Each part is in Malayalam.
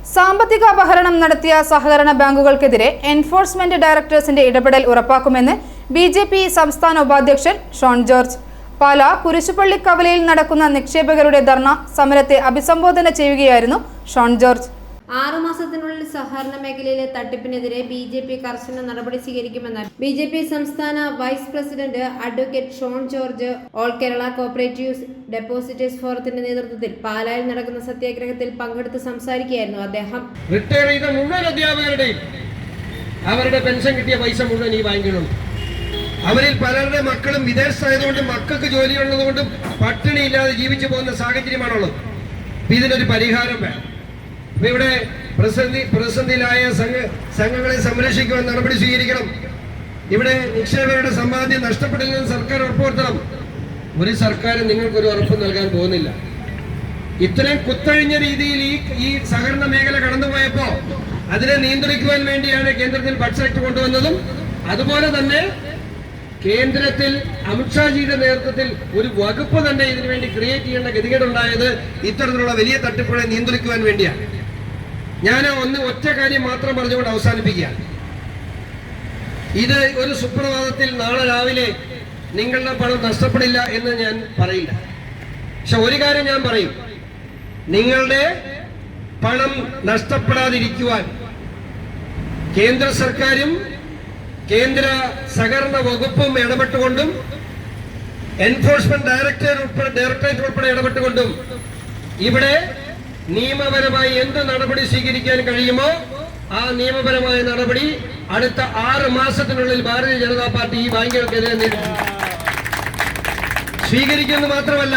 സാമ്പത്തിക അപഹരണം നടത്തിയ സഹകരണ ബാങ്കുകൾക്കെതിരെ എൻഫോഴ്സ്മെന്റ് ഡയറക്ടറേറ്റിന്റെ ഇടപെടൽ ഉറപ്പാക്കുമെന്ന് ബിജെപി സംസ്ഥാന ഉപാധ്യക്ഷൻ ഷോൺ ജോർജ്. പാലാ കുരിശുപള്ളി കവലയിൽ നടക്കുന്ന നിക്ഷേപകരുടെ ധർണ സമരത്തെ അഭിസംബോധന ചെയ്യുകയായിരുന്നു ഷോൺ ജോർജ്. 6 മാസത്തിനുള്ളിൽ സഹകരണ മേഖലയിലെ തട്ടിപ്പിനെതിരെ ബിജെപി കർശന നടപടി സ്വീകരിക്കുമെന്ന് ബിജെപി സംസ്ഥാന vice president advocate Shone George all Kerala cooperative depositors ഫോറത്തിന്റെ നേതൃത്വത്തിൽ പാലായിൽ നടക്കുന്ന സത്യാഗ്രഹത്തിൽ പങ്കെടുത്ത് സംസാരിക്കുകയായിരുന്നു അദ്ദേഹം. റിട്ടയർ ചെയ്ത മുഴുവൻ അധ്യാപകരുടെയും അവരുടെ പെൻഷൻ കിട്ടിയ പൈസ മുഴുവൻ ഈ ബാങ്കിലുണ്ട്. അവരിൽ പലരുടെ മക്കളും വിദേശത്തായതുകൊണ്ടും മക്കൾക്ക് ജോലിയുള്ളതുകൊണ്ടും പട്ടിണിയില്ലാതെ ജീവിച്ചു പോകുന്ന സാഹചര്യമാണുള്ളത്. ഇതിനൊരു പരിഹാരം വേണം. ഇവിടെ പ്രതിസന്ധിയിലായ സംഘങ്ങളെ സംരക്ഷിക്കുവാൻ നടപടി സ്വീകരിക്കണം. ഇവിടെ നിക്ഷേപകരുടെ സമ്പാദ്യം നഷ്ടപ്പെട്ടില്ലെന്ന് സർക്കാർ ഉറപ്പുവരുത്തണം. ഒരു സർക്കാർ നിങ്ങൾക്കൊരു ഉറപ്പ് നൽകാൻ പോകുന്നില്ല. ഇത്രയും കുത്തഴിഞ്ഞ രീതിയിൽ ഈ സഹകരണ മേഖല കടന്നുപോയപ്പോ അതിനെ നിയന്ത്രിക്കുവാൻ വേണ്ടിയാണ് കേന്ദ്രത്തിൽ ബഡ്ജറ്റ് ആക്ട് കൊണ്ടുവന്നതും അതുപോലെ തന്നെ കേന്ദ്രത്തിൽ അമിത്ഷാജിയുടെ നേതൃത്വത്തിൽ ഒരു വകുപ്പ് തന്നെ ഇതിനു വേണ്ടി ക്രിയേറ്റ് ചെയ്യേണ്ട ഗതികേടുണ്ടായത് ഇത്തരത്തിലുള്ള വലിയ തട്ടിപ്പുകളെ നിയന്ത്രിക്കുവാൻ വേണ്ടിയാണ്. ഞാൻ ഒറ്റ കാര്യം മാത്രം പറഞ്ഞുകൊണ്ട് അവസാനിപ്പിക്കുകയാണ്. ഇത് ഒരു സുപ്രഭാതത്തിൽ നാളെ രാവിലെ നിങ്ങളുടെ പണം നഷ്ടപ്പെടില്ല എന്ന് ഞാൻ പറയില്ല. പക്ഷെ ഒരു കാര്യം ഞാൻ പറയും, നിങ്ങളുടെ പണം നഷ്ടപ്പെടാതിരിക്കുവാൻ കേന്ദ്ര സർക്കാരും കേന്ദ്ര സഹകരണ വകുപ്പും ഇടപെട്ടുകൊണ്ടും എൻഫോഴ്സ്മെന്റ് ഡയറക്ടറേറ്റ് ഉൾപ്പെടെ ഇടപെട്ടുകൊണ്ടും ഇവിടെ നിയമപരമായി എന്ത് നടപടി സ്വീകരിക്കാൻ കഴിയുമോ ആ നിയമപരമായ നടപടി അടുത്ത 6 മാസത്തിനുള്ളിൽ ഭാരതീയ ജനതാ പാർട്ടി ഈ ബാങ്കുകൾക്കെതിരെ സ്വീകരിക്കുന്നത് മാത്രമല്ല,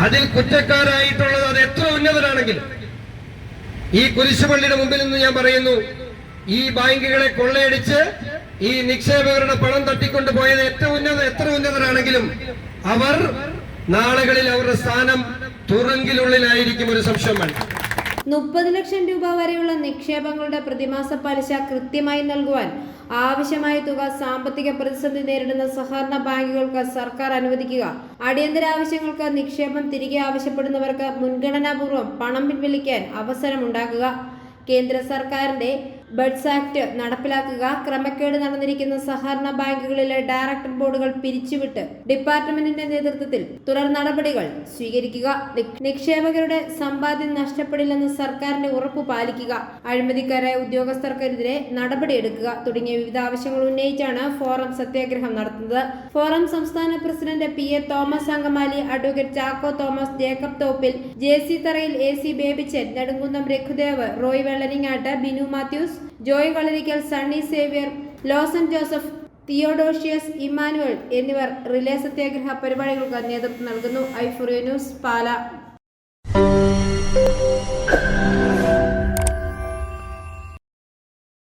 അതിൽ കുറ്റക്കാരായിട്ടുള്ളത് അത് എത്ര ഉന്നതരാണെങ്കിലും ഈ കുരിശുപള്ളിയുടെ മുമ്പിൽ നിന്ന് ഞാൻ പറയുന്നു, ഈ ബാങ്കുകളെ കൊള്ളയടിച്ച് ഈ നിക്ഷേപകരുടെ പണം തട്ടിക്കൊണ്ടു പോയത് എത്ര ഉന്നതരാണെങ്കിലും അവർ നാളുകളിൽ അവരുടെ സ്ഥാനം തുറങ്കിലുള്ളിലായിരിക്കും. ഒരു സംശയം വേണ്ട. 30 ലക്ഷം രൂപ വരെയുള്ള നിക്ഷേപങ്ങളുടെ പ്രതിമാസ പലിശ കൃത്യമായി നൽകുവാൻ ആവശ്യമായ തുക സാമ്പത്തിക പ്രതിസന്ധി നേരിടുന്ന സഹകരണ ബാങ്കുകൾക്ക് സർക്കാർ അനുവദിക്കുക. അടിയന്തര ആവശ്യങ്ങൾക്ക് നിക്ഷേപം തിരികെ ആവശ്യപ്പെടുന്നവർക്ക് മുൻഗണനാപൂർവ്വം പണം പിൻവലിക്കാൻ അവസരമുണ്ടാക്കുക. കേന്ദ്ര സർക്കാരിന്റെ ബഡ്ജറ്റ് ആക്ട് നടപ്പിലാക്കുക. ക്രമക്കേട് നടന്നിരിക്കുന്ന സഹകരണ ബാങ്കുകളിലെ ഡയറക്ടർ ബോർഡുകൾ പിരിച്ചുവിട്ട് ഡിപ്പാർട്ട്മെന്റിന്റെ നേതൃത്വത്തിൽ തുടർ നടപടികൾ സ്വീകരിക്കുക. നിക്ഷേപകരുടെ സമ്പാദ്യം നഷ്ടപ്പെടില്ലെന്ന് സർക്കാരിന്റെ ഉറപ്പ് പാലിക്കുക. അഴിമതിക്കാരായ ഉദ്യോഗസ്ഥർക്കെതിരെ നടപടിയെടുക്കുക തുടങ്ങിയ വിവിധ ആവശ്യങ്ങൾ ഉന്നയിച്ചാണ് ഫോറം സത്യാഗ്രഹം നടത്തുന്നത്. ഫോറം സംസ്ഥാന president PA Thomas Angamaly, advocate Chacko Thomas, Jacob Thoppil, JC Tharayil, AC Babychan, Nedumkunnam Raghudev, Roy Vellaringatt, Binu Mathews, Joy Kalarikkal, Sunny Xavier, Lawson Joseph, Theodosius Immanuel എന്നിവർ റിലേ സത്യാഗ്രഹ പരിപാടികൾക്ക് നേതൃത്വം നൽകുന്നു. ഐഫോറിയ ന്യൂസ്, പാലാ.